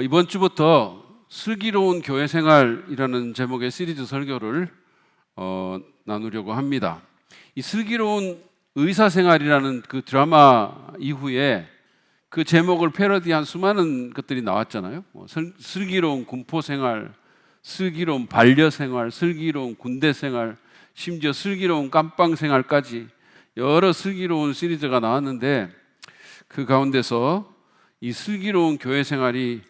이번 주부터 슬기로운 교회 생활이라는 제목의 시리즈 설교를 나누려고 합니다. 이 슬기로운 의사생활이라는 그 드라마 이후에 그 제목을 패러디한 수많은 것들이 나왔잖아요. 슬기로운 군포생활, 슬기로운 반려생활, 슬기로운 군대생활, 심지어 슬기로운 깜빵생활까지 여러 슬기로운 시리즈가 나왔는데, 그 가운데서 이 슬기로운 교회 생활이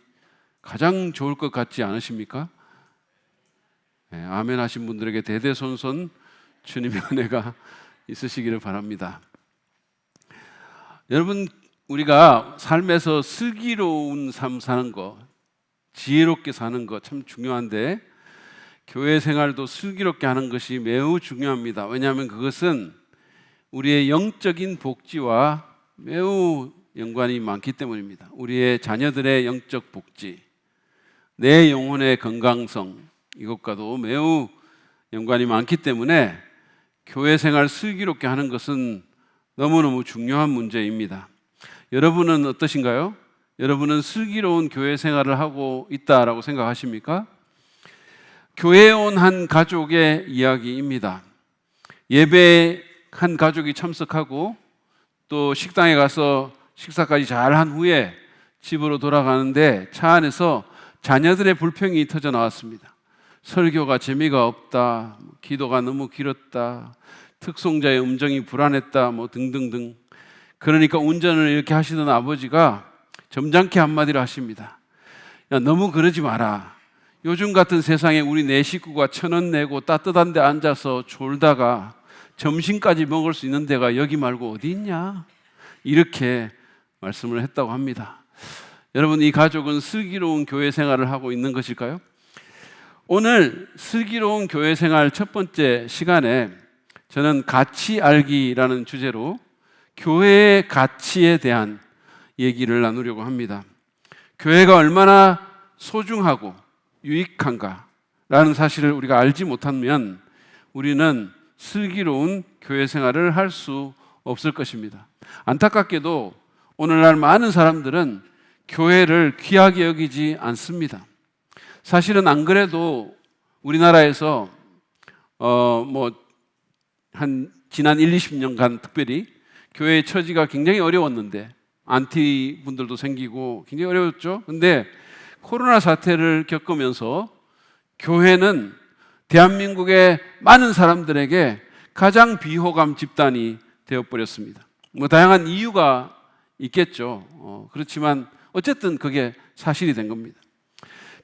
가장 좋을 것 같지 않으십니까? 네, 아멘 하신 분들에게 대대손손 주님의 은혜가 있으시기를 바랍니다. 여러분, 우리가 삶에서 슬기로운 삶 사는 거, 지혜롭게 사는 거 참 중요한데, 교회 생활도 슬기롭게 하는 것이 매우 중요합니다. 왜냐하면 그것은 우리의 영적인 복지와 매우 연관이 많기 때문입니다. 우리의 자녀들의 영적 복지, 내 영혼의 건강성, 이것과도 매우 연관이 많기 때문에 교회 생활 슬기롭게 하는 것은 너무너무 중요한 문제입니다. 여러분은 어떠신가요? 여러분은 슬기로운 교회 생활을 하고 있다라고 생각하십니까? 교회에 온 한 가족의 이야기입니다. 예배에 한 가족이 참석하고 또 식당에 가서 식사까지 잘 한 후에 집으로 돌아가는데 차 안에서 자녀들의 불평이 터져 나왔습니다. 설교가 재미가 없다, 기도가 너무 길었다, 특송자의 음정이 불안했다, 등등등. 그러니까 운전을 이렇게 하시던 아버지가 점잖게 한마디를 하십니다. 야, 너무 그러지 마라. 요즘 같은 세상에 우리 네 식구가 1,000원 내고 따뜻한 데 앉아서 졸다가 점심까지 먹을 수 있는 데가 여기 말고 어디 있냐? 이렇게 말씀을 했다고 합니다. 여러분, 이 가족은 슬기로운 교회 생활을 하고 있는 것일까요? 오늘 슬기로운 교회 생활 첫 번째 시간에 저는 가치 알기라는 주제로 교회의 가치에 대한 얘기를 나누려고 합니다. 교회가 얼마나 소중하고 유익한가라는 사실을 우리가 알지 못하면 우리는 슬기로운 교회 생활을 할 수 없을 것입니다. 안타깝게도 오늘날 많은 사람들은 교회를 귀하게 여기지 않습니다. 사실은 안 그래도 우리나라에서 지난 20년간 특별히 교회의 처지가 굉장히 어려웠는데, 안티 분들도 생기고 굉장히 어려웠죠. 근데 코로나 사태를 겪으면서 교회는 대한민국의 많은 사람들에게 가장 비호감 집단이 되어버렸습니다. 다양한 이유가 있겠죠. 그렇지만 어쨌든 그게 사실이 된 겁니다.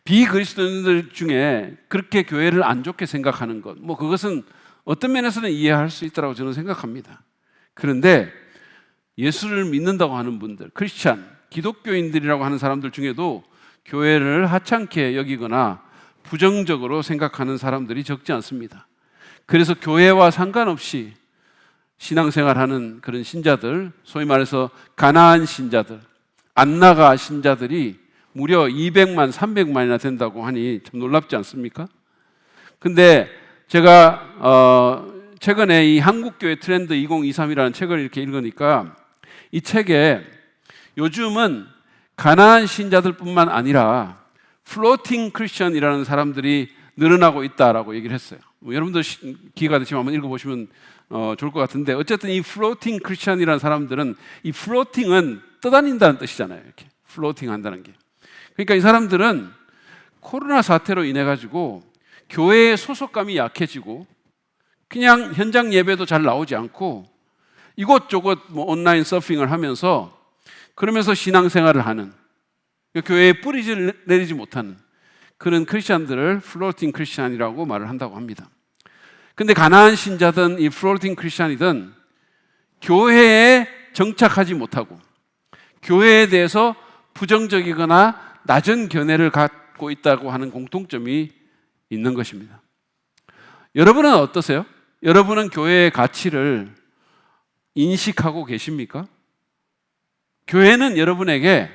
비그리스도인들 중에 그렇게 교회를 안 좋게 생각하는 것, 그것은 어떤 면에서는 이해할 수 있다고 저는 생각합니다. 그런데 예수를 믿는다고 하는 분들, 크리스찬, 기독교인들이라고 하는 사람들 중에도 교회를 하찮게 여기거나 부정적으로 생각하는 사람들이 적지 않습니다. 그래서 교회와 상관없이 신앙생활하는 그런 신자들, 소위 말해서 가나안 신자들, 안나가 신자들이 무려 200만, 300만이나 된다고 하니 참 놀랍지 않습니까? 근데 제가 최근에 이 한국교회 트렌드 2023이라는 책을 이렇게 읽으니까 이 책에 요즘은 가나안 신자들뿐만 아니라 플로팅 크리스천이라는 사람들이 늘어나고 있다라고 얘기를 했어요. 여러분들 기회가 되시면 한번 읽어보시면 좋을 것 같은데, 어쨌든 이 플로팅 크리스천이라는 사람들은, 이 플로팅은 떠다닌다는 뜻이잖아요. 이렇게 플로팅 한다는 게. 그러니까 이 사람들은 코로나 사태로 인해 가지고 교회의 소속감이 약해지고 그냥 현장 예배도 잘 나오지 않고 이곳저곳 온라인 서핑을 하면서, 그러면서 신앙생활을 하는, 교회에 뿌리를 내리지 못하는 그런 크리스찬들을 플로팅 크리스찬이라고 말을 한다고 합니다. 근데 가나안 신자든 이 플로팅 크리스찬이든 교회에 정착하지 못하고 교회에 대해서 부정적이거나 낮은 견해를 갖고 있다고 하는 공통점이 있는 것입니다. 여러분은 어떠세요? 여러분은 교회의 가치를 인식하고 계십니까? 교회는 여러분에게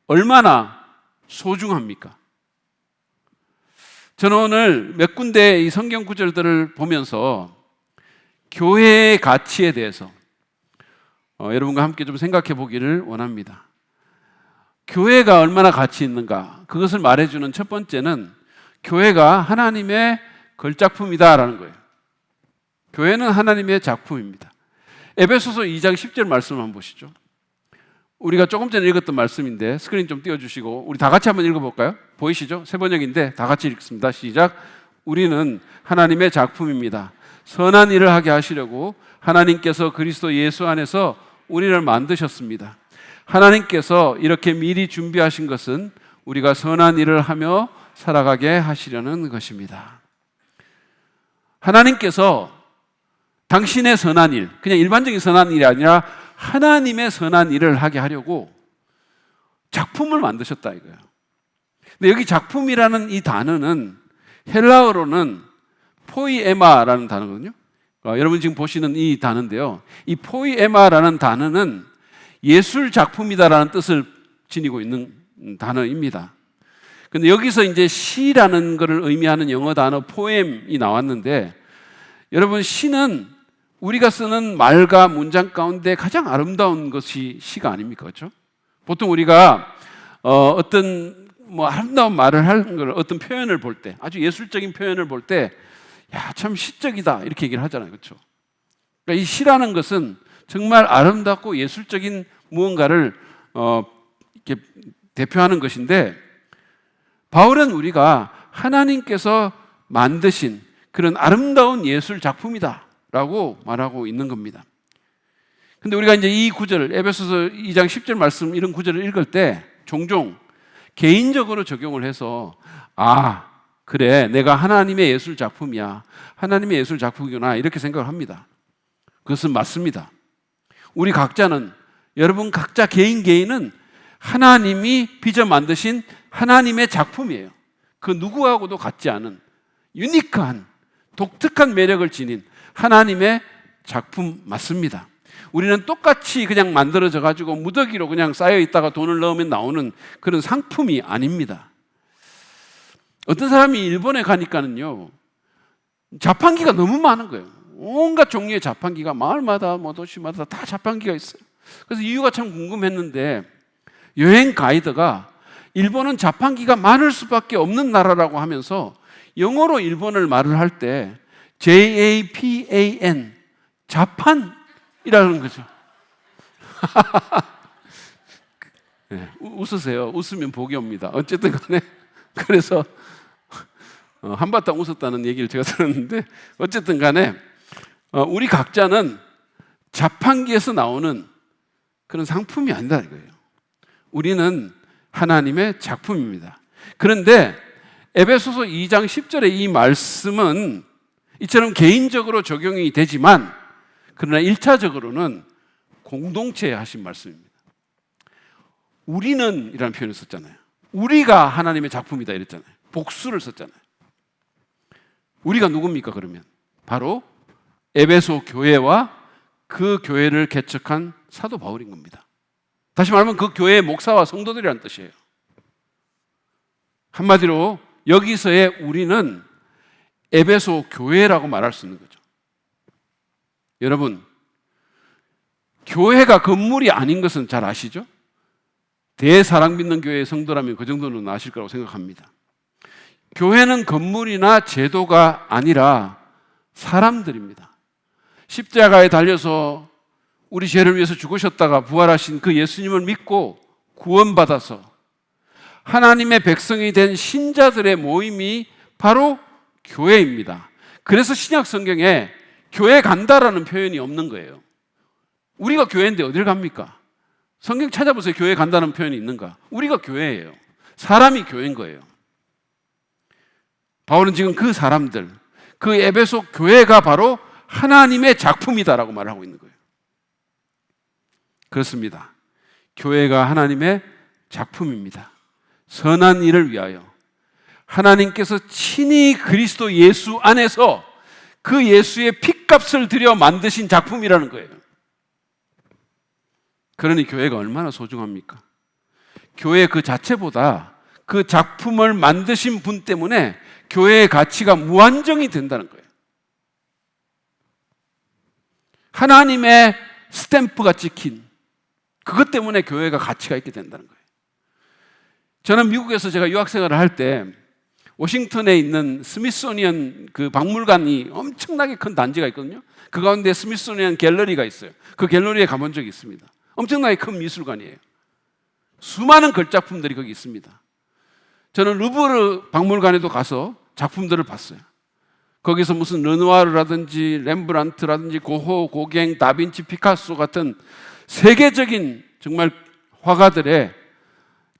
얼마나 소중합니까? 저는 오늘 몇 군데의 이 성경 구절들을 보면서 교회의 가치에 대해서 여러분과 함께 좀 생각해 보기를 원합니다. 교회가 얼마나 가치 있는가, 그것을 말해주는 첫 번째는 교회가 하나님의 걸작품이다라는 거예요. 교회는 하나님의 작품입니다. 에베소서 2장 10절 말씀을 한번 보시죠. 우리가 조금 전에 읽었던 말씀인데 스크린 좀 띄워주시고 우리 다 같이 한번 읽어볼까요? 보이시죠? 세 번역인데 다 같이 읽습니다. 시작. 우리는 하나님의 작품입니다. 선한 일을 하게 하시려고 하나님께서 그리스도 예수 안에서 우리를 만드셨습니다. 하나님께서 이렇게 미리 준비하신 것은 우리가 선한 일을 하며 살아가게 하시려는 것입니다. 하나님께서 당신의 선한 일, 그냥 일반적인 선한 일이 아니라 하나님의 선한 일을 하게 하려고 작품을 만드셨다 이거예요. 근데 여기 작품이라는 이 단어는 헬라어로는 포이에마라는 단어거든요. 여러분 지금 보시는 이 단어인데요. 이 포이에마라는 단어는 예술 작품이다라는 뜻을 지니고 있는 단어입니다. 근데 여기서 이제 시라는 것을 의미하는 영어 단어 포엠이 나왔는데, 여러분 시는 우리가 쓰는 말과 문장 가운데 가장 아름다운 것이 시가 아닙니까? 그렇죠? 보통 우리가 어떤 아름다운 말을 하는 걸, 어떤 표현을 볼 때, 아주 예술적인 표현을 볼 때, 야, 참 시적이다 이렇게 얘기를 하잖아요. 그렇죠? 그러니까 이 시라는 것은 정말 아름답고 예술적인 무언가를 이렇게 대표하는 것인데, 바울은 우리가 하나님께서 만드신 그런 아름다운 예술 작품이다라고 말하고 있는 겁니다. 근데 우리가 이제 이 구절, 에베소서 2장 10절 말씀 이런 구절을 읽을 때 종종 개인적으로 적용을 해서, 아, 그래, 내가 하나님의 예술 작품이야, 하나님의 예술 작품이구나 이렇게 생각을 합니다. 그것은 맞습니다. 우리 각자는, 여러분 각자 개인은 하나님이 빚어 만드신 하나님의 작품이에요. 그 누구하고도 같지 않은 유니크한 독특한 매력을 지닌 하나님의 작품 맞습니다. 우리는 똑같이 그냥 만들어져 가지고 무더기로 그냥 쌓여 있다가 돈을 넣으면 나오는 그런 상품이 아닙니다. 어떤 사람이 일본에 가니까는요, 자판기가 너무 많은 거예요. 온갖 종류의 자판기가 마을마다 도시마다 다 자판기가 있어요. 그래서 이유가 참 궁금했는데, 여행 가이드가 일본은 자판기가 많을 수밖에 없는 나라라고 하면서 영어로 일본을 말을 할 때 JAPAN, 자판이라는 거죠. 네, 웃으세요. 웃으면 복이 옵니다. 어쨌든 간에 그래서 한바탕 웃었다는 얘기를 제가 들었는데, 어쨌든 간에 우리 각자는 자판기에서 나오는 그런 상품이 아니다 이거예요. 우리는 하나님의 작품입니다. 그런데 에베소서 2장 10절의 이 말씀은 이처럼 개인적으로 적용이 되지만, 그러나 1차적으로는 공동체에 하신 말씀입니다. 우리는 이라는 표현을 썼잖아요. 우리가 하나님의 작품이다 이랬잖아요. 복수를 썼잖아요. 우리가 누굽니까 그러면? 바로 에베소 교회와 그 교회를 개척한 사도 바울인 겁니다. 다시 말하면 그 교회의 목사와 성도들이라는 뜻이에요. 한마디로 여기서의 우리는 에베소 교회라고 말할 수 있는 거죠. 여러분, 교회가 건물이 아닌 것은 잘 아시죠? 대사랑 믿는 교회의 성도라면 그 정도는 아실 거라고 생각합니다. 교회는 건물이나 제도가 아니라 사람들입니다. 십자가에 달려서 우리 죄를 위해서 죽으셨다가 부활하신 그 예수님을 믿고 구원받아서 하나님의 백성이 된 신자들의 모임이 바로 교회입니다. 그래서 신약 성경에 교회 간다라는 표현이 없는 거예요. 우리가 교회인데 어딜 갑니까? 성경 찾아보세요. 교회 간다는 표현이 있는가? 우리가 교회예요. 사람이 교회인 거예요. 바울은 지금 그 사람들, 그 에베소 교회가 바로 하나님의 작품이다라고 말하고 있는 거예요. 그렇습니다. 교회가 하나님의 작품입니다. 선한 일을 위하여 하나님께서 친히 그리스도 예수 안에서 그 예수의 핏값을 들여 만드신 작품이라는 거예요. 그러니 교회가 얼마나 소중합니까? 교회 그 자체보다 그 작품을 만드신 분 때문에 교회의 가치가 무한정이 된다는 거예요. 하나님의 스탬프가 찍힌 그것 때문에 교회가 가치가 있게 된다는 거예요. 저는 미국에서 제가 유학생활을 할 때 워싱턴에 있는 스미소니언 그 박물관이 엄청나게 큰 단지가 있거든요. 그 가운데 스미소니언 갤러리가 있어요. 그 갤러리에 가본 적이 있습니다. 엄청나게 큰 미술관이에요. 수많은 걸작품들이 거기 있습니다. 저는 루브르 박물관에도 가서 작품들을 봤어요. 거기서 무슨 르누아르라든지 렘브란트라든지 고호, 고갱, 다빈치, 피카소 같은 세계적인 정말 화가들의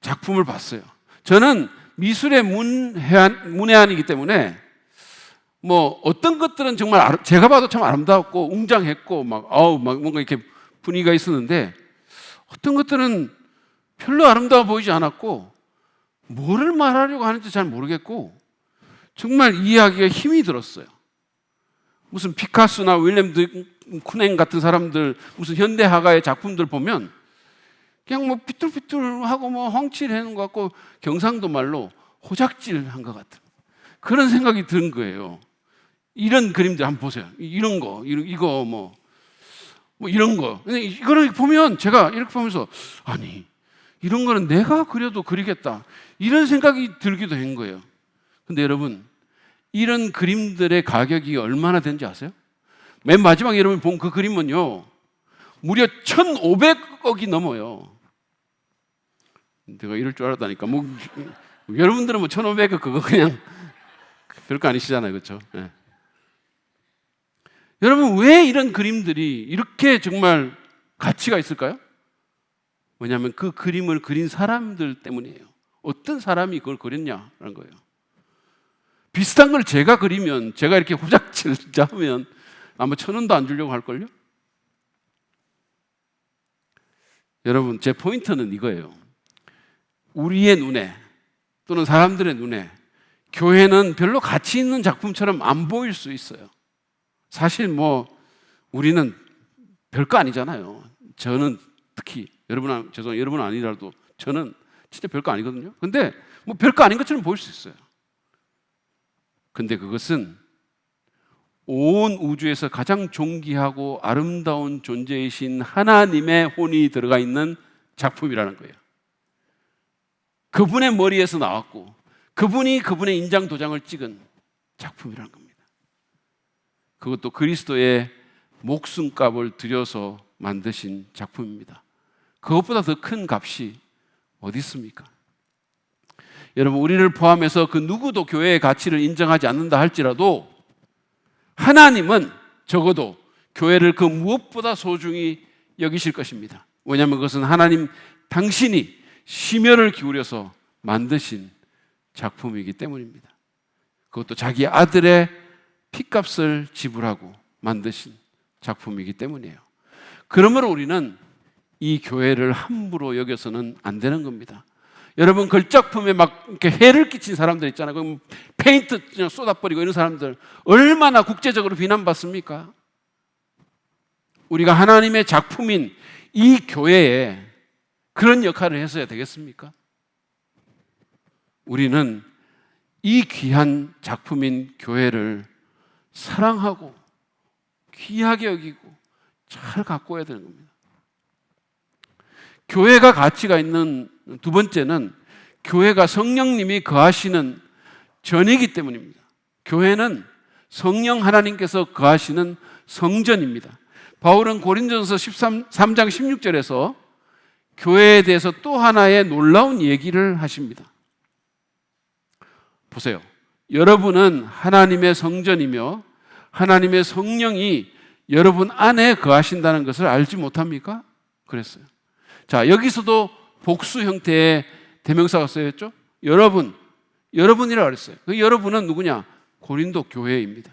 작품을 봤어요. 저는 미술의 문외한이기 때문에 뭐 어떤 것들은 정말 제가 봐도 참 아름다웠고 웅장했고 막 뭔가 이렇게 분위기가 있었는데, 어떤 것들은 별로 아름다워 보이지 않았고 뭐를 말하려고 하는지 잘 모르겠고 정말 이해하기가 힘이 들었어요. 무슨 피카소나 윌렘 쿠넨 같은 사람들, 무슨 현대 화가의 작품들 보면 그냥 뭐 삐뚤삐뚤하고 뭐 헝칠해놓은 것 같고 경상도 말로 호작질한 것 같은 그런 생각이 든 거예요. 이런 그림들 한번 보세요. 이런 거, 이거 뭐 이런 거. 근데 이거를 보면 제가 이렇게 보면서 아니, 이런 거는 내가 그려도 그리겠다, 이런 생각이 들기도 한 거예요. 근데 여러분, 이런 그림들의 가격이 얼마나 되는지 아세요? 맨 마지막에 여러분 본 그 그림은요, 무려 1,500억이 넘어요. 내가 이럴 줄 알았다니까. 뭐 여러분들은 뭐 1,500억 그거 그냥 별거 아니시잖아요, 그렇죠? 네. 여러분, 왜 이런 그림들이 이렇게 정말 가치가 있을까요? 왜냐하면 그 그림을 그린 사람들 때문이에요. 어떤 사람이 그걸 그렸냐라는 거예요. 비슷한 걸 제가 그리면, 제가 이렇게 호작질 하면 아마 1,000원도 안 주려고 할걸요? 여러분, 제 포인트는 이거예요. 우리의 눈에 또는 사람들의 눈에 교회는 별로 가치 있는 작품처럼 안 보일 수 있어요. 사실 뭐 우리는 별거 아니잖아요. 저는 특히 여러분은 아니라도 저는 진짜 별거 아니거든요. 근데 뭐 별거 아닌 것처럼 보일 수 있어요. 근데 그것은 온 우주에서 가장 존귀하고 아름다운 존재이신 하나님의 혼이 들어가 있는 작품이라는 거예요. 그분의 머리에서 나왔고 그분이 그분의 인장 도장을 찍은 작품이라는 겁니다. 그것도 그리스도의 목숨값을 들여서 만드신 작품입니다. 그것보다 더 큰 값이 어디 있습니까? 여러분, 우리를 포함해서 그 누구도 교회의 가치를 인정하지 않는다 할지라도 하나님은 적어도 교회를 그 무엇보다 소중히 여기실 것입니다. 왜냐하면 그것은 하나님 당신이 심혈을 기울여서 만드신 작품이기 때문입니다. 그것도 자기 아들의 피값을 지불하고 만드신 작품이기 때문이에요. 그러므로 우리는 이 교회를 함부로 여겨서는 안 되는 겁니다. 여러분, 걸작품에 막 이렇게 해를 끼친 사람들 있잖아요. 그럼 페인트 그냥 쏟아버리고 이런 사람들 얼마나 국제적으로 비난받습니까? 우리가 하나님의 작품인 이 교회에 그런 역할을 했어야 되겠습니까? 우리는 이 귀한 작품인 교회를 사랑하고 귀하게 여기고 잘 가꿔야 되는 겁니다. 교회가 가치가 있는 두 번째는 교회가 성령님이 거하시는 전이기 때문입니다. 교회는 성령 하나님께서 거하시는 성전입니다. 바울은 고린도전서 3장 16절에서 교회에 대해서 또 하나의 놀라운 얘기를 하십니다. 보세요. 여러분은 하나님의 성전이며 하나님의 성령이 여러분 안에 거하신다는 것을 알지 못합니까? 그랬어요. 자, 여기서도 복수 형태의 대명사가 쓰였죠? 여러분이라고 그랬어요. 그 여러분은 누구냐? 고린도 교회입니다.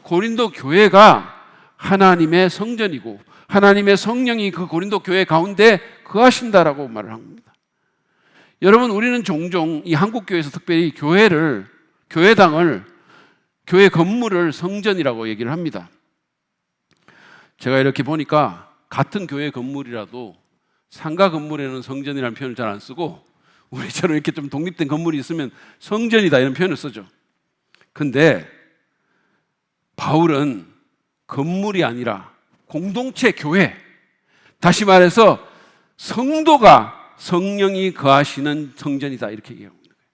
고린도 교회가 하나님의 성전이고 하나님의 성령이 그 고린도 교회 가운데 거하신다라고 말을 합니다. 여러분, 우리는 종종 이 한국교회에서 특별히 교회당을, 교회 건물을 성전이라고 얘기를 합니다. 제가 이렇게 보니까 같은 교회 건물이라도 상가 건물에는 성전이라는 표현을 잘 안 쓰고 우리처럼 이렇게 좀 독립된 건물이 있으면 성전이다 이런 표현을 쓰죠. 근데 바울은 건물이 아니라 공동체 교회, 다시 말해서 성도가 성령이 거하시는 성전이다 이렇게 얘기하고 있는 거예요.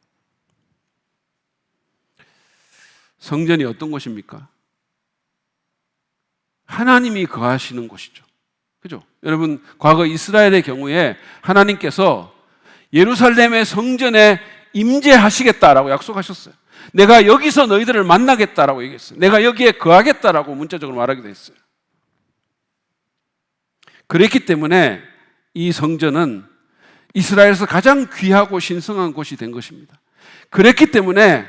성전이 어떤 곳입니까? 하나님이 거하시는 곳이죠. 그죠? 여러분, 과거 이스라엘의 경우에 하나님께서 예루살렘의 성전에 임재하시겠다라고 약속하셨어요. 내가 여기서 너희들을 만나겠다라고 얘기했어요. 내가 여기에 거하겠다라고 문자적으로 말하기도 했어요. 그랬기 때문에 이 성전은 이스라엘에서 가장 귀하고 신성한 곳이 된 것입니다. 그랬기 때문에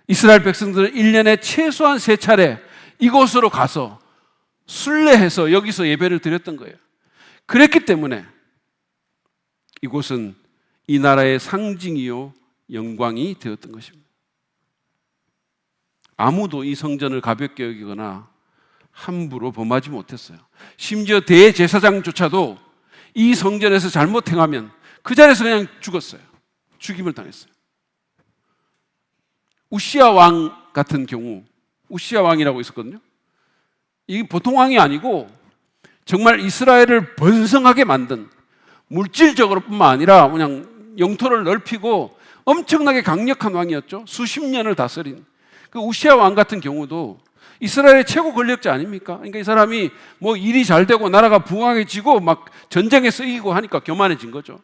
이스라엘 백성들은 1년에 최소한 3차례 이곳으로 가서 순례해서 여기서 예배를 드렸던 거예요. 그랬기 때문에 이곳은 이 나라의 상징이요 영광이 되었던 것입니다. 아무도 이 성전을 가볍게 여기거나 함부로 범하지 못했어요. 심지어 대제사장조차도 이 성전에서 잘못 행하면 그 자리에서 그냥 죽었어요. 죽임을 당했어요. 우시야 왕 같은 경우, 우시야 왕이라고 있었거든요. 이게 보통 왕이 아니고 정말 이스라엘을 번성하게 만든, 물질적으로뿐만 아니라 그냥 영토를 넓히고 엄청나게 강력한 왕이었죠. 수십 년을 다스린 그 우시야 왕 같은 경우도 이스라엘의 최고 권력자 아닙니까? 그러니까 이 사람이 뭐 일이 잘 되고 나라가 부강해지고 막 전쟁에서 이기고 하니까 교만해진 거죠.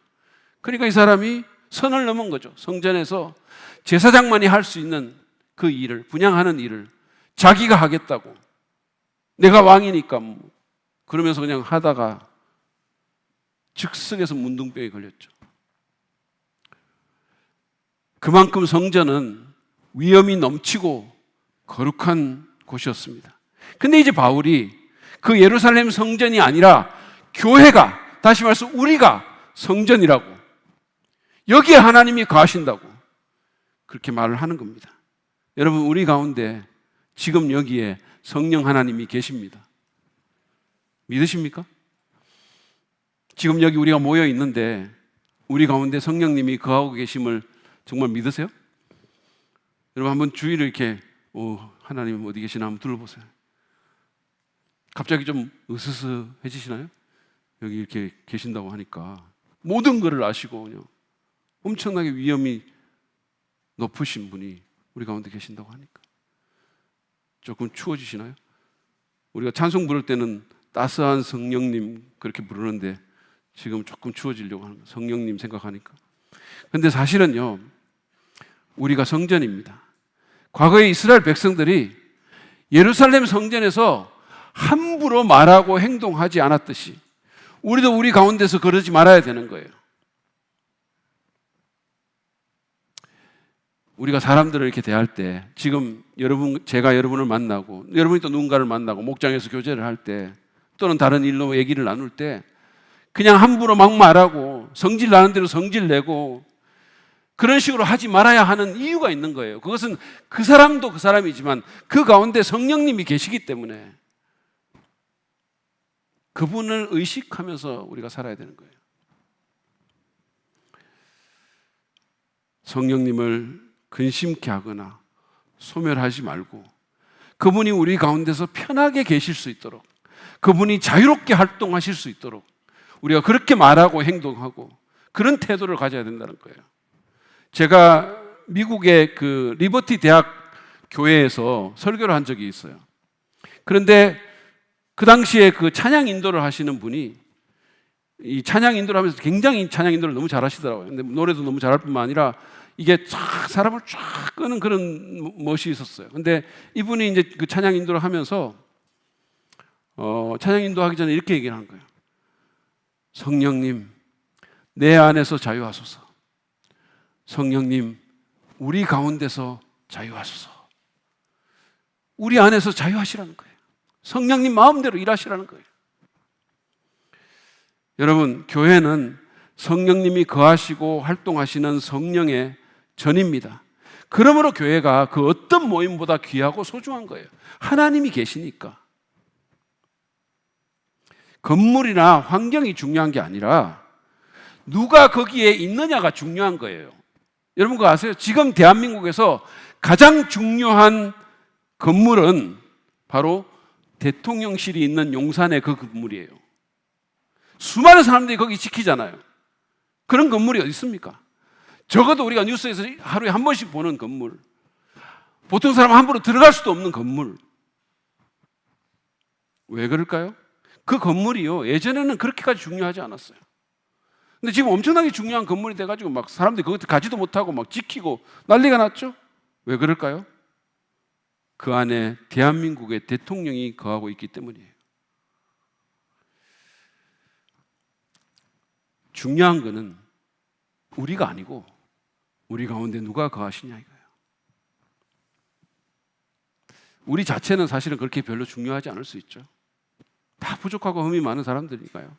그러니까 이 사람이 선을 넘은 거죠. 성전에서 제사장만이 할 수 있는 그 일을, 분향하는 일을 자기가 하겠다고, 내가 왕이니까 그러면서 그냥 하다가 즉석에서 문둥병에 걸렸죠. 그만큼 성전은 위험이 넘치고 거룩한 곳이었습니다. 근데 이제 바울이 그 예루살렘 성전이 아니라 교회가, 다시 말해서 우리가 성전이라고, 여기에 하나님이 거하신다고 그렇게 말을 하는 겁니다. 여러분, 우리 가운데 지금 여기에 성령 하나님이 계십니다. 믿으십니까? 지금 여기 우리가 모여 있는데 우리 가운데 성령님이 거하고 계심을 정말 믿으세요? 여러분, 한번 주위를 이렇게 하나님 어디 계시나 한번 둘러보세요. 갑자기 좀 으스스해지시나요? 여기 이렇게 계신다고 하니까 모든 것을 아시고 그냥 엄청나게 위험이 높으신 분이 우리 가운데 계신다고 하니까 조금 추워지시나요? 우리가 찬송 부를 때는 따스한 성령님 그렇게 부르는데 지금 조금 추워지려고 하는 거예요. 성령님 생각하니까. 근데 사실은요, 우리가 성전입니다. 과거에 이스라엘 백성들이 예루살렘 성전에서 함부로 말하고 행동하지 않았듯이 우리도 우리 가운데서 그러지 말아야 되는 거예요. 우리가 사람들을 이렇게 대할 때, 지금 제가 여러분을 만나고 여러분이 또 누군가를 만나고 목장에서 교제를 할 때 또는 다른 일로 얘기를 나눌 때 그냥 함부로 막 말하고 성질 나는 대로 성질 내고 그런 식으로 하지 말아야 하는 이유가 있는 거예요. 그것은 그 사람도 그 사람이지만 그 가운데 성령님이 계시기 때문에 그분을 의식하면서 우리가 살아야 되는 거예요. 성령님을 근심케 하거나 소멸하지 말고 그분이 우리 가운데서 편하게 계실 수 있도록, 그분이 자유롭게 활동하실 수 있도록 우리가 그렇게 말하고 행동하고 그런 태도를 가져야 된다는 거예요. 제가 미국의 그 리버티 대학 교회에서 설교를 한 적이 있어요. 그런데 그 당시에 그 찬양 인도를 하시는 분이 이 찬양 인도를 하면서 굉장히 찬양 인도를 너무 잘하시더라고요. 근데 노래도 너무 잘할 뿐만 아니라 이게 쫙 사람을 쫙 끄는 그런 멋이 있었어요. 근데 이분이 이제 그 찬양 인도를 하면서 찬양 인도하기 전에 이렇게 얘기를 한 거예요. 성령님, 내 안에서 자유하소서. 성령님, 우리 가운데서 자유하소서. 우리 안에서 자유하시라는 거예요. 성령님 마음대로 일하시라는 거예요. 여러분, 교회는 성령님이 거하시고 활동하시는 성령의 전입니다. 그러므로 교회가 그 어떤 모임보다 귀하고 소중한 거예요. 하나님이 계시니까. 건물이나 환경이 중요한 게 아니라 누가 거기에 있느냐가 중요한 거예요. 여러분 그거 아세요? 지금 대한민국에서 가장 중요한 건물은 바로 대통령실이 있는 용산의 그 건물이에요. 수많은 사람들이 거기 지키잖아요. 그런 건물이 어디 있습니까? 적어도 우리가 뉴스에서 하루에 한 번씩 보는 건물, 보통 사람 함부로 들어갈 수도 없는 건물. 왜 그럴까요? 그 건물이요, 예전에는 그렇게까지 중요하지 않았어요. 근데 지금 엄청나게 중요한 건물이 돼가지고 막 사람들이 그것도 가지도 못하고 막 지키고 난리가 났죠? 왜 그럴까요? 그 안에 대한민국의 대통령이 거하고 있기 때문이에요. 중요한 거는 우리가 아니고 우리 가운데 누가 거하시냐 이거예요. 우리 자체는 사실은 그렇게 별로 중요하지 않을 수 있죠. 다 부족하고 흠이 많은 사람들이니까요.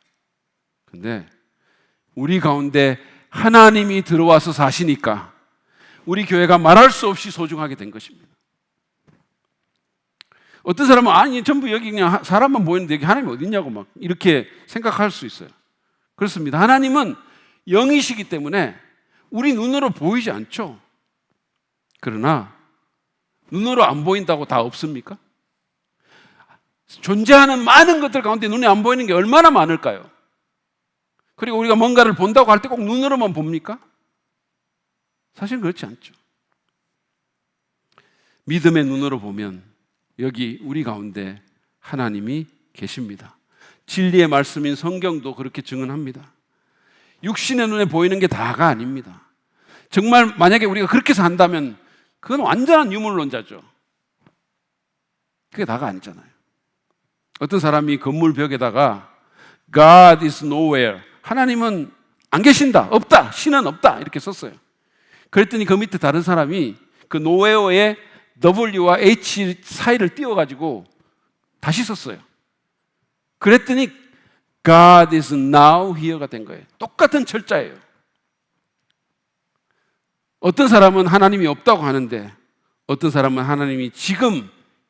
근데 우리 가운데 하나님이 들어와서 사시니까 우리 교회가 말할 수 없이 소중하게 된 것입니다. 어떤 사람은 아니 전부 여기 그냥 사람만 보이는데 여기 하나님이 어디 있냐고 막 이렇게 생각할 수 있어요. 그렇습니다. 하나님은 영이시기 때문에 우리 눈으로 보이지 않죠. 그러나 눈으로 안 보인다고 다 없습니까? 존재하는 많은 것들 가운데 눈에 안 보이는 게 얼마나 많을까요? 그리고 우리가 뭔가를 본다고 할 때 꼭 눈으로만 봅니까? 사실 그렇지 않죠. 믿음의 눈으로 보면 여기 우리 가운데 하나님이 계십니다. 진리의 말씀인 성경도 그렇게 증언합니다. 육신의 눈에 보이는 게 다가 아닙니다. 정말 만약에 우리가 그렇게 산다면 그건 완전한 유물론자죠. 그게 다가 아니잖아요. 어떤 사람이 건물 벽에다가 God is nowhere, 하나님은 안 계신다, 없다, 신은 없다 이렇게 썼어요. 그랬더니 그 밑에 다른 사람이 그 nowhere에 W와 H 사이를 띄워가지고 다시 썼어요. 그랬더니 God is now here가 된 거예요. 똑같은 철자예요. 어떤 사람은 하나님이 없다고 하는데 어떤 사람은 하나님이 지금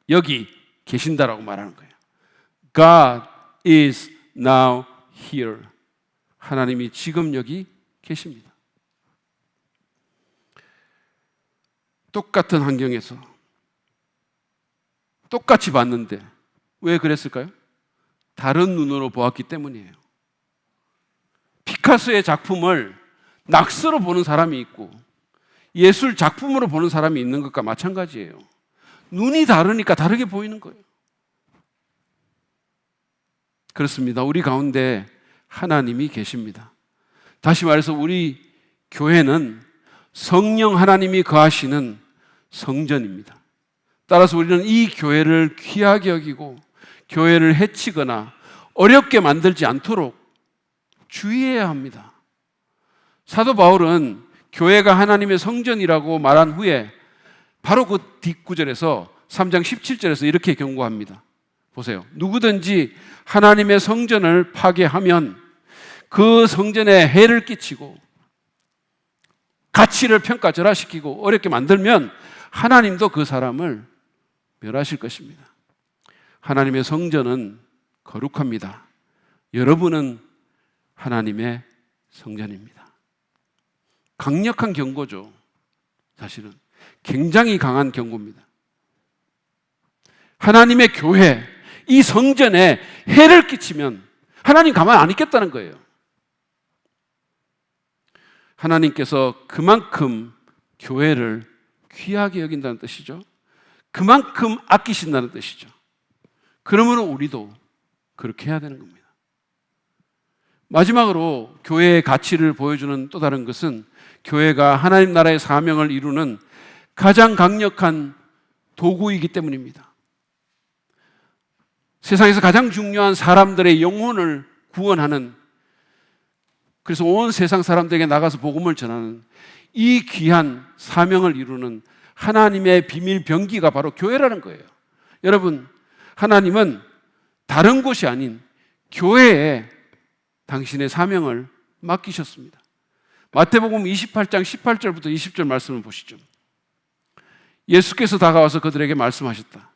여기 계신다라고 말하는 거예요. God is now here. 하나님이 지금 여기 계십니다. 똑같은 환경에서 똑같이 봤는데 왜 그랬을까요? 다른 눈으로 보았기 때문이에요. 피카소의 작품을 낙서로 보는 사람이 있고 예술 작품으로 보는 사람이 있는 것과 마찬가지예요. 눈이 다르니까 다르게 보이는 거예요. 그렇습니다. 우리 가운데 하나님이 계십니다. 다시 말해서 우리 교회는 성령 하나님이 거하시는 성전입니다. 따라서 우리는 이 교회를 귀하게 여기고 교회를 해치거나 어렵게 만들지 않도록 주의해야 합니다. 사도 바울은 교회가 하나님의 성전이라고 말한 후에 바로 그 뒷구절에서 3장 17절에서 이렇게 경고합니다. 보세요. 누구든지 하나님의 성전을 파괴하면 그 성전에 해를 끼치고 가치를 평가절하시키고 어렵게 만들면 하나님도 그 사람을 멸하실 것입니다. 하나님의 성전은 거룩합니다. 여러분은 하나님의 성전입니다. 강력한 경고죠. 사실은 굉장히 강한 경고입니다. 하나님의 교회, 이 성전에 해를 끼치면 하나님 가만 안 있겠다는 거예요. 하나님께서 그만큼 교회를 귀하게 여긴다는 뜻이죠. 그만큼 아끼신다는 뜻이죠. 그러므로 우리도 그렇게 해야 되는 겁니다. 마지막으로 교회의 가치를 보여주는 또 다른 것은 교회가 하나님 나라의 사명을 이루는 가장 강력한 도구이기 때문입니다. 세상에서 가장 중요한 사람들의 영혼을 구원하는, 그래서 온 세상 사람들에게 나가서 복음을 전하는 이 귀한 사명을 이루는 하나님의 비밀 병기가 바로 교회라는 거예요. 여러분, 하나님은 다른 곳이 아닌 교회에 당신의 사명을 맡기셨습니다. 마태복음 28장 18절부터 20절 말씀을 보시죠. 예수께서 다가와서 그들에게 말씀하셨다.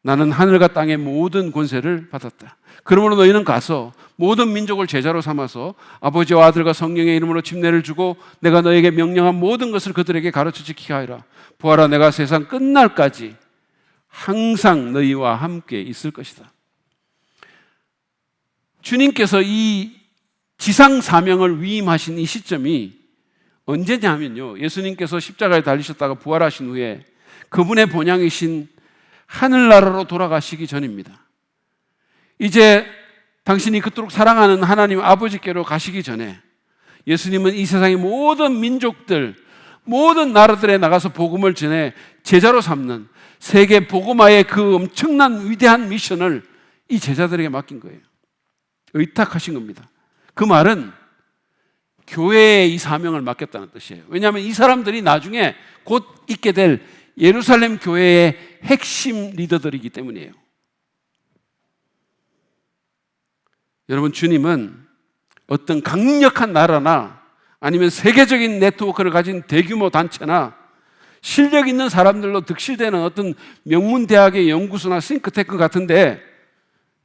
나는 하늘과 땅의 모든 권세를 받았다. 그러므로 너희는 가서 모든 민족을 제자로 삼아서 아버지와 아들과 성령의 이름으로 침례를 주고 내가 너에게 명령한 모든 것을 그들에게 가르쳐 지키게 하리라. 보아라, 내가 세상 끝날까지 항상 너희와 함께 있을 것이다. 주님께서 이 지상 사명을 위임하신 이 시점이 언제냐면요, 예수님께서 십자가에 달리셨다가 부활하신 후에 그분의 본향이신 하늘나라로 돌아가시기 전입니다. 이제 당신이 그토록 사랑하는 하나님 아버지께로 가시기 전에 예수님은 이 세상의 모든 민족들, 모든 나라들에 나가서 복음을 전해 제자로 삼는 세계 복음화의 그 엄청난 위대한 미션을 이 제자들에게 맡긴 거예요. 의탁하신 겁니다. 그 말은 교회에 이 사명을 맡겼다는 뜻이에요. 왜냐하면 이 사람들이 나중에 곧 있게 될 예루살렘 교회의 핵심 리더들이기 때문이에요. 여러분, 주님은 어떤 강력한 나라나 아니면 세계적인 네트워크를 가진 대규모 단체나 실력 있는 사람들로 득실되는 어떤 명문대학의 연구소나 싱크탱크 같은데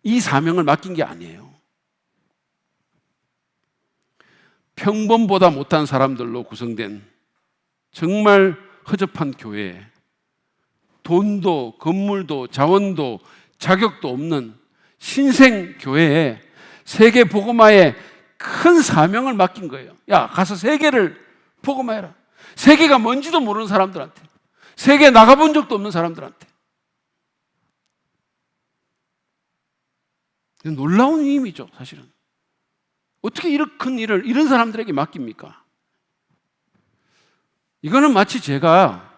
이 사명을 맡긴 게 아니에요. 평범보다 못한 사람들로 구성된 정말 허접한 교회, 돈도 건물도 자원도 자격도 없는 신생 교회에 세계 복음화에 큰 사명을 맡긴 거예요. 야, 가서 세계를 복음화해라. 세계가 뭔지도 모르는 사람들한테, 세계에 나가본 적도 없는 사람들한테. 놀라운 힘이죠, 사실은. 어떻게 이렇게 큰 일을 이런 사람들에게 맡깁니까? 이거는 마치 제가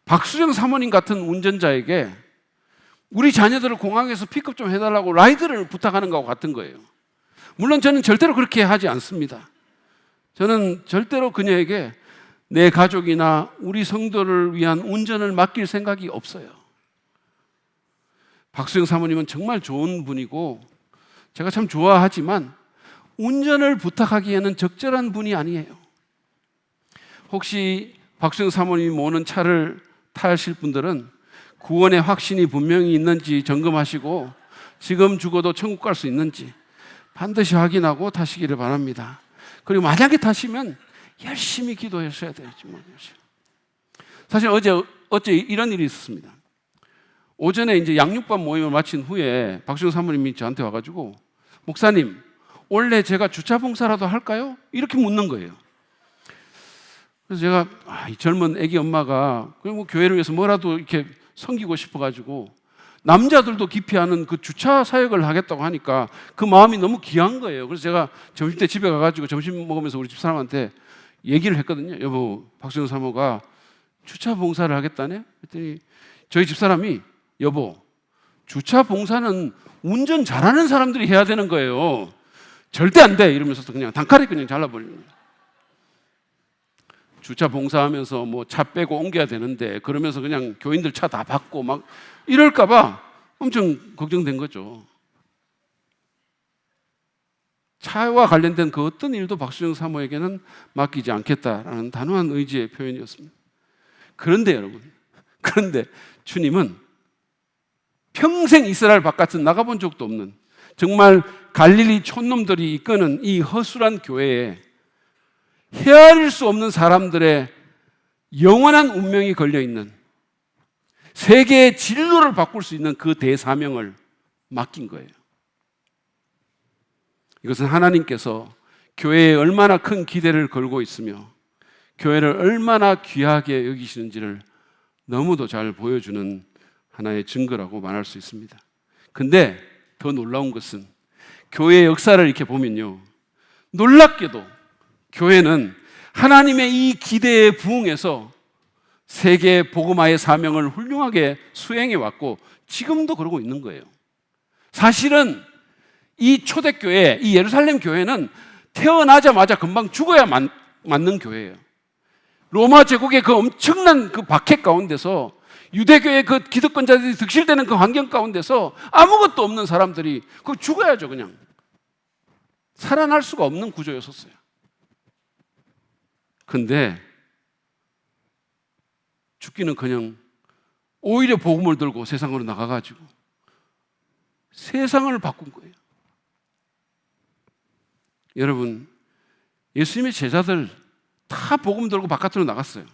박수정 사모님 같은 운전자에게 우리 자녀들을 공항에서 픽업 좀 해달라고 라이드를 부탁하는 것과 같은 거예요. 물론 저는 절대로 그렇게 하지 않습니다. 저는 절대로 그녀에게 내 가족이나 우리 성도를 위한 운전을 맡길 생각이 없어요. 박수영 사모님은 정말 좋은 분이고 제가 참 좋아하지만 운전을 부탁하기에는 적절한 분이 아니에요. 혹시 박수영 사모님이 모는 차를 타실 분들은 구원의 확신이 분명히 있는지 점검하시고 지금 죽어도 천국 갈 수 있는지 반드시 확인하고 타시기를 바랍니다. 그리고 만약에 타시면 열심히 기도하셔야 되지만 사실 어제 이런 일이 있었습니다. 오전에 이제 양육반 모임을 마친 후에 박수영 사모님이 저한테 와가지고 목사님, 원래 제가 주차 봉사라도 할까요? 이렇게 묻는 거예요. 그래서 제가 이 젊은 애기 엄마가 그냥 뭐 교회를 위해서 뭐라도 이렇게 섬기고 싶어가지고 남자들도 기피하는 그 주차 사역을 하겠다고 하니까 그 마음이 너무 귀한 거예요. 그래서 제가 점심 때 집에 가가지고 점심 먹으면서 우리 집사람한테 얘기를 했거든요. 여보, 박수영 사모가 주차 봉사를 하겠다네? 그랬더니 저희 집사람이 여보, 주차 봉사는 운전 잘하는 사람들이 해야 되는 거예요. 절대 안 돼! 이러면서 그냥 단칼에 그냥 잘라버리는 거예요. 주차 봉사하면서 뭐 차 빼고 옮겨야 되는데 그러면서 그냥 교인들 차 다 받고 막 이럴까봐 엄청 걱정된 거죠. 차와 관련된 그 어떤 일도 박수영 사모에게는 맡기지 않겠다라는 단호한 의지의 표현이었습니다. 그런데 여러분, 그런데 주님은 평생 이스라엘 바깥은 나가본 적도 없는 정말 갈릴리 촌놈들이 이끄는 이 허술한 교회에 헤아릴 수 없는 사람들의 영원한 운명이 걸려있는 세계의 진로를 바꿀 수 있는 그 대사명을 맡긴 거예요. 이것은 하나님께서 교회에 얼마나 큰 기대를 걸고 있으며 교회를 얼마나 귀하게 여기시는지를 너무도 잘 보여주는 하나의 증거라고 말할 수 있습니다. 근데 더 놀라운 것은 교회의 역사를 이렇게 보면요, 놀랍게도 교회는 하나님의 이 기대에 부응해서 세계 복음화의 사명을 훌륭하게 수행해 왔고 지금도 그러고 있는 거예요. 사실은 이 초대교회, 이 예루살렘 교회는 태어나자마자 금방 죽어야 맞는 교회예요. 로마 제국의 그 엄청난 그 박해 가운데서 유대교의 그 기득권자들이 득실되는 그 환경 가운데서 아무것도 없는 사람들이 그 죽어야죠. 그냥 살아날 수가 없는 구조였었어요. 근데 죽기는커녕 오히려 복음을 들고 세상으로 나가가지고 세상을 바꾼 거예요. 여러분, 예수님의 제자들 다 복음 들고 바깥으로 나갔어요.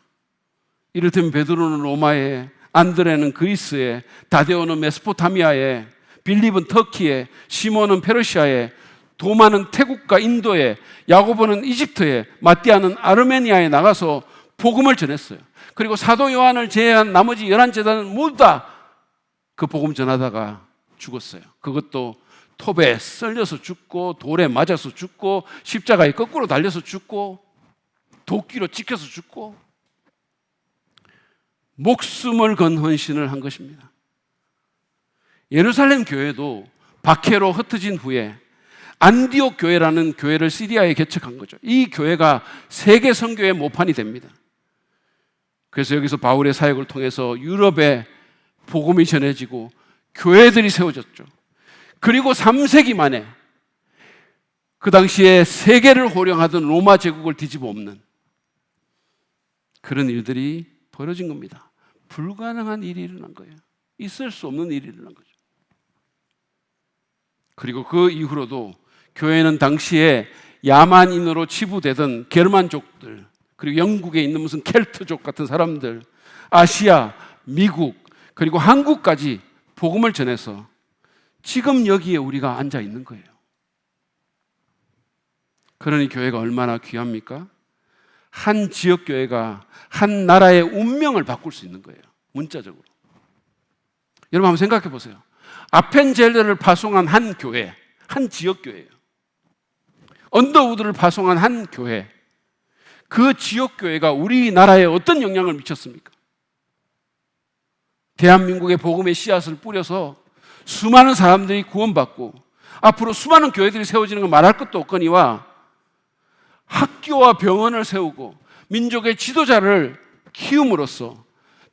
이를테면 베드로는 로마에, 안드레는 그리스에, 다데오는 메소포타미아에, 빌립은 터키에, 시몬은 페르시아에 도마는 태국과 인도에, 야고보는 이집트에, 마띠아는 아르메니아에 나가서 복음을 전했어요. 그리고 사도 요한을 제외한 나머지 11제자는 모두 다 그 복음 전하다가 죽었어요. 그것도 톱에 썰려서 죽고, 돌에 맞아서 죽고, 십자가에 거꾸로 달려서 죽고, 도끼로 찍혀서 죽고, 목숨을 건 헌신을 한 것입니다. 예루살렘 교회도 박해로 흩어진 후에 안디옥 교회라는 교회를 시리아에 개척한 거죠. 이 교회가 세계 선교의 모판이 됩니다. 그래서 여기서 바울의 사역을 통해서 유럽에 복음이 전해지고 교회들이 세워졌죠. 그리고 3세기 만에 그 당시에 세계를 호령하던 로마 제국을 뒤집어 엎는 그런 일들이 벌어진 겁니다. 불가능한 일이 일어난 거예요. 있을 수 없는 일이 일어난 거죠. 그리고 그 이후로도 교회는 당시에 야만인으로 치부되던 게르만족들, 그리고 영국에 있는 무슨 켈트족 같은 사람들, 아시아, 미국, 그리고 한국까지 복음을 전해서 지금 여기에 우리가 앉아 있는 거예요. 그러니 교회가 얼마나 귀합니까? 한 지역 교회가 한 나라의 운명을 바꿀 수 있는 거예요. 문자적으로. 여러분 한번 생각해 보세요. 아펜젤러를 파송한 한 교회, 한 지역 교회예요. 언더우드를 파송한 한 교회, 그 지역 교회가 우리나라에 어떤 영향을 미쳤습니까? 대한민국의 복음의 씨앗을 뿌려서 수많은 사람들이 구원받고 앞으로 수많은 교회들이 세워지는 건 말할 것도 없거니와 학교와 병원을 세우고 민족의 지도자를 키움으로써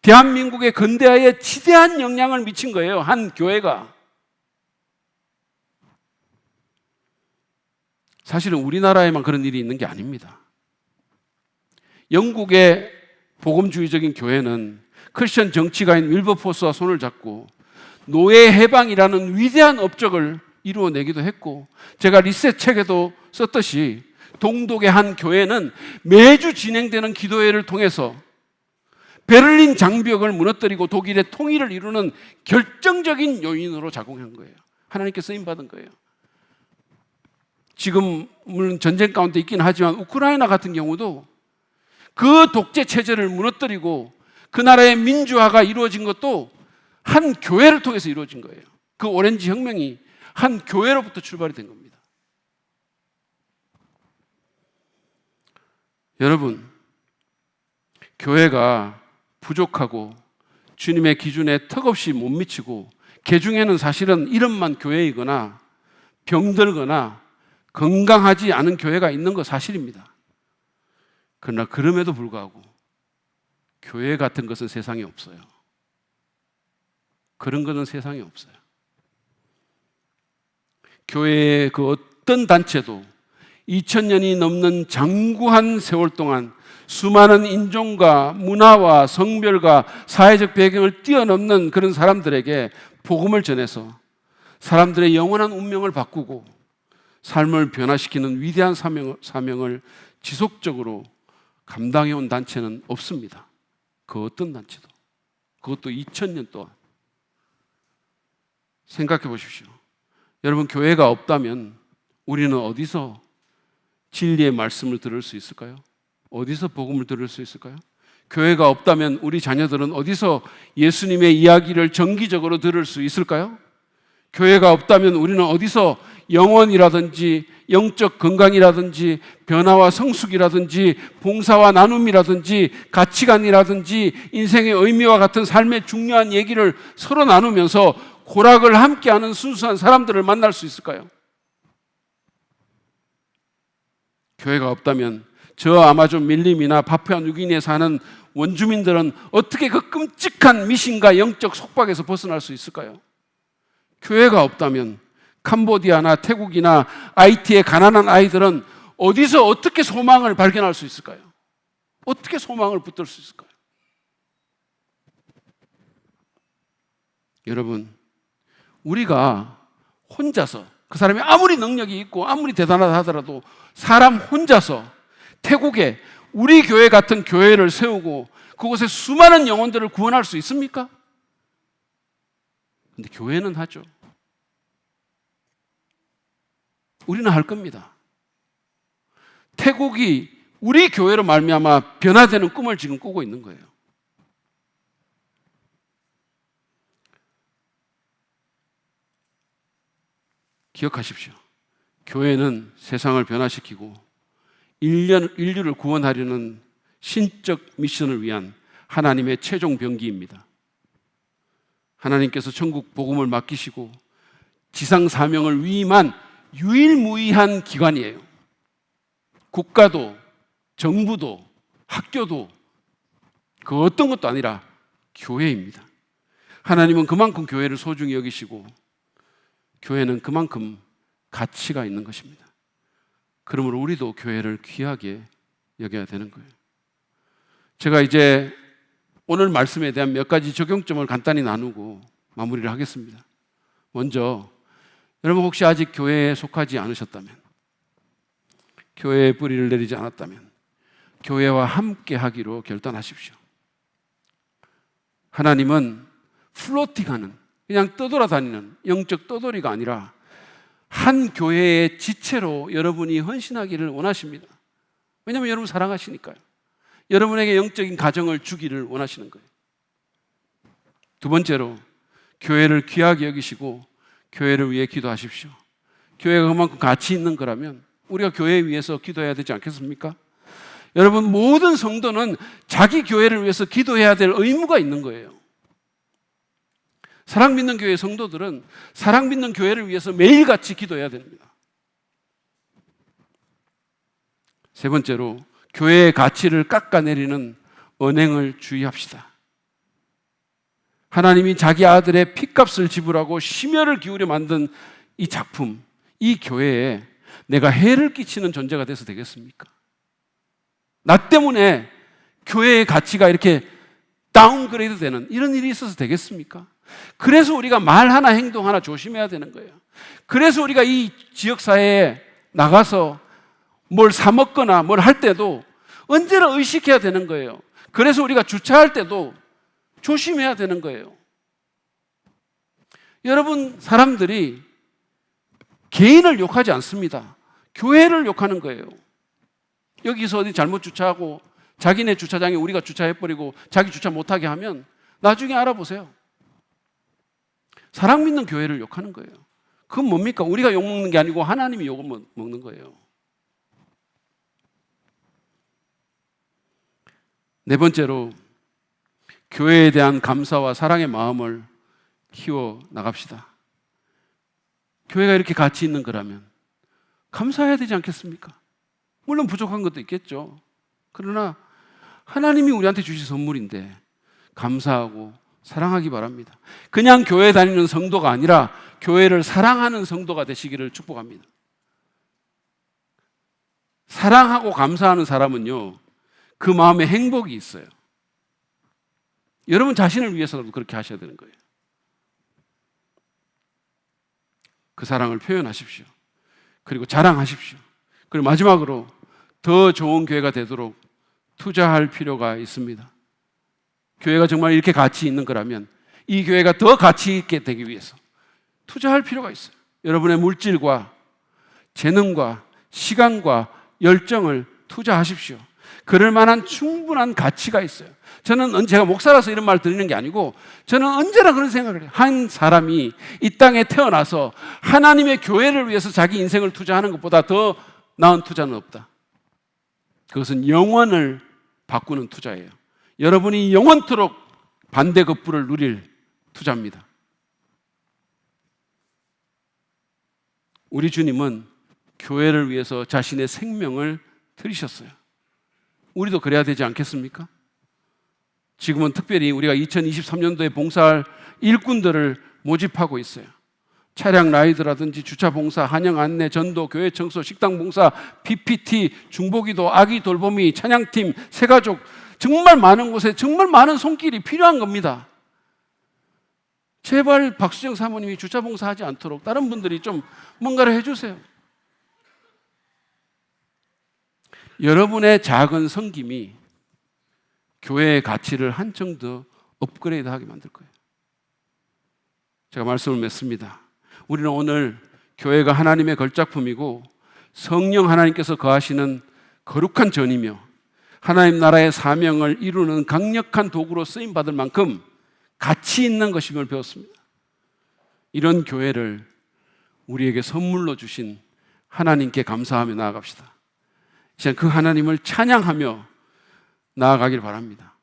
대한민국의 근대화에 지대한 영향을 미친 거예요. 한 교회가. 사실은 우리나라에만 그런 일이 있는 게 아닙니다. 영국의 복음주의적인 교회는 크리스천 정치가인 윌버포스와 손을 잡고 노예 해방이라는 위대한 업적을 이루어내기도 했고, 제가 리셋 책에도 썼듯이 동독의 한 교회는 매주 진행되는 기도회를 통해서 베를린 장벽을 무너뜨리고 독일의 통일을 이루는 결정적인 요인으로 작용한 거예요. 하나님께 쓰임받은 거예요. 지금 물론 전쟁 가운데 있긴 하지만 우크라이나 같은 경우도 그 독재 체제를 무너뜨리고 그 나라의 민주화가 이루어진 것도 한 교회를 통해서 이루어진 거예요. 그 오렌지 혁명이 한 교회로부터 출발이 된 겁니다. 여러분, 교회가 부족하고 주님의 기준에 턱없이 못 미치고 개중에는 사실은 이름만 교회이거나 병들거나 건강하지 않은 교회가 있는 거 사실입니다. 그러나 그럼에도 불구하고 교회 같은 것은 세상에 없어요. 그런 것은 세상에 없어요. 교회의 그 어떤 단체도 2000년이 넘는 장구한 세월 동안 수많은 인종과 문화와 성별과 사회적 배경을 뛰어넘는 그런 사람들에게 복음을 전해서 사람들의 영원한 운명을 바꾸고 삶을 변화시키는 위대한 사명을 지속적으로 감당해온 단체는 없습니다. 그 어떤 단체도. 그것도 2000년 동안. 생각해 보십시오. 여러분, 교회가 없다면 우리는 어디서 진리의 말씀을 들을 수 있을까요? 어디서 복음을 들을 수 있을까요? 교회가 없다면 우리 자녀들은 어디서 예수님의 이야기를 정기적으로 들을 수 있을까요? 교회가 없다면 우리는 어디서 영혼이라든지 영적 건강이라든지 변화와 성숙이라든지 봉사와 나눔이라든지 가치관이라든지 인생의 의미와 같은 삶의 중요한 얘기를 서로 나누면서 고락을 함께하는 순수한 사람들을 만날 수 있을까요? 교회가 없다면 저 아마존 밀림이나 파푸아뉴기니에 사는 원주민들은 어떻게 그 끔찍한 미신과 영적 속박에서 벗어날 수 있을까요? 교회가 없다면 캄보디아나 태국이나 아이티의 가난한 아이들은 어디서 어떻게 소망을 발견할 수 있을까요? 어떻게 소망을 붙들 수 있을까요? 여러분, 우리가 혼자서, 그 사람이 아무리 능력이 있고 아무리 대단하다 하더라도 사람 혼자서 태국에 우리 교회 같은 교회를 세우고 그곳에 수많은 영혼들을 구원할 수 있습니까? 근데 교회는 하죠. 우리는 할 겁니다. 태국이 우리 교회로 말미암아 변화되는 꿈을 지금 꾸고 있는 거예요. 기억하십시오. 교회는 세상을 변화시키고 인류를 구원하려는 신적 미션을 위한 하나님의 최종 병기입니다. 하나님께서 천국 복음을 맡기시고 지상 사명을 위임한 유일무이한 기관이에요. 국가도 정부도 학교도 그 어떤 것도 아니라 교회입니다. 하나님은 그만큼 교회를 소중히 여기시고 교회는 그만큼 가치가 있는 것입니다. 그러므로 우리도 교회를 귀하게 여겨야 되는 거예요. 제가 이제 오늘 말씀에 대한 몇 가지 적용점을 간단히 나누고 마무리를 하겠습니다. 먼저 여러분 혹시 아직 교회에 속하지 않으셨다면, 교회의 뿌리를 내리지 않았다면 교회와 함께 하기로 결단하십시오. 하나님은 플로팅하는, 그냥 떠돌아다니는 영적 떠돌이가 아니라 한 교회의 지체로 여러분이 헌신하기를 원하십니다. 왜냐하면 여러분 사랑하시니까요. 여러분에게 영적인 가정을 주기를 원하시는 거예요. 두 번째로 교회를 귀하게 여기시고 교회를 위해 기도하십시오. 교회가 그만큼 가치 있는 거라면 우리가 교회 위해서 기도해야 되지 않겠습니까? 여러분, 모든 성도는 자기 교회를 위해서 기도해야 될 의무가 있는 거예요. 사랑 믿는 교회 성도들은 사랑 믿는 교회를 위해서 매일같이 기도해야 됩니다. 세 번째로 교회의 가치를 깎아내리는 언행을 주의합시다. 하나님이 자기 아들의 피값을 지불하고 심혈을 기울여 만든 이 작품, 이 교회에 내가 해를 끼치는 존재가 돼서 되겠습니까? 나 때문에 교회의 가치가 이렇게 다운그레이드 되는 이런 일이 있어서 되겠습니까? 그래서 우리가 말 하나 행동 하나 조심해야 되는 거예요. 그래서 우리가 이 지역사회에 나가서 뭘 사 먹거나 뭘 할 때도 언제나 의식해야 되는 거예요. 그래서 우리가 주차할 때도 조심해야 되는 거예요. 여러분, 사람들이 개인을 욕하지 않습니다. 교회를 욕하는 거예요. 여기서 어디 잘못 주차하고 자기네 주차장에 우리가 주차해버리고 자기 주차 못하게 하면 나중에 알아보세요. 사랑 믿는 교회를 욕하는 거예요. 그건 뭡니까? 우리가 욕먹는 게 아니고 하나님이 욕을 먹는 거예요. 네 번째로 교회에 대한 감사와 사랑의 마음을 키워 나갑시다. 교회가 이렇게 가치 있는 거라면 감사해야 되지 않겠습니까? 물론 부족한 것도 있겠죠. 그러나 하나님이 우리한테 주신 선물인데 감사하고 사랑하기 바랍니다. 그냥 교회 다니는 성도가 아니라 교회를 사랑하는 성도가 되시기를 축복합니다. 사랑하고 감사하는 사람은요, 그 마음에 행복이 있어요. 여러분 자신을 위해서라도 그렇게 하셔야 되는 거예요. 그 사랑을 표현하십시오. 그리고 자랑하십시오. 그리고 마지막으로 더 좋은 교회가 되도록 투자할 필요가 있습니다. 교회가 정말 이렇게 가치 있는 거라면 이 교회가 더 가치 있게 되기 위해서 투자할 필요가 있어요. 여러분의 물질과 재능과 시간과 열정을 투자하십시오. 그럴 만한 충분한 가치가 있어요. 저는 제가 목사라서 이런 말 드리는 게 아니고 저는 언제나 그런 생각을 해요. 한 사람이 이 땅에 태어나서 하나님의 교회를 위해서 자기 인생을 투자하는 것보다 더 나은 투자는 없다. 그것은 영원을 바꾸는 투자예요. 여러분이 영원토록 반대급부를 누릴 투자입니다. 우리 주님은 교회를 위해서 자신의 생명을 드리셨어요. 우리도 그래야 되지 않겠습니까? 지금은 특별히 우리가 2023년도에 봉사할 일꾼들을 모집하고 있어요. 차량 라이드라든지 주차 봉사, 한영 안내, 전도, 교회 청소, 식당 봉사, PPT, 중보기도, 아기 돌보미, 찬양팀, 새가족, 정말 많은 곳에 정말 많은 손길이 필요한 겁니다. 제발 박수정 사모님이 주차 봉사하지 않도록 다른 분들이 좀 뭔가를 해주세요. 여러분의 작은 섬김이 교회의 가치를 한층 더 업그레이드하게 만들 거예요. 제가 말씀을 맺습니다. 우리는 오늘 교회가 하나님의 걸작품이고 성령 하나님께서 거하시는 거룩한 전이며 하나님 나라의 사명을 이루는 강력한 도구로 쓰임받을 만큼 가치 있는 것임을 배웠습니다. 이런 교회를 우리에게 선물로 주신 하나님께 감사하며 나아갑시다. 이제 그 하나님을 찬양하며 나아가길 바랍니다.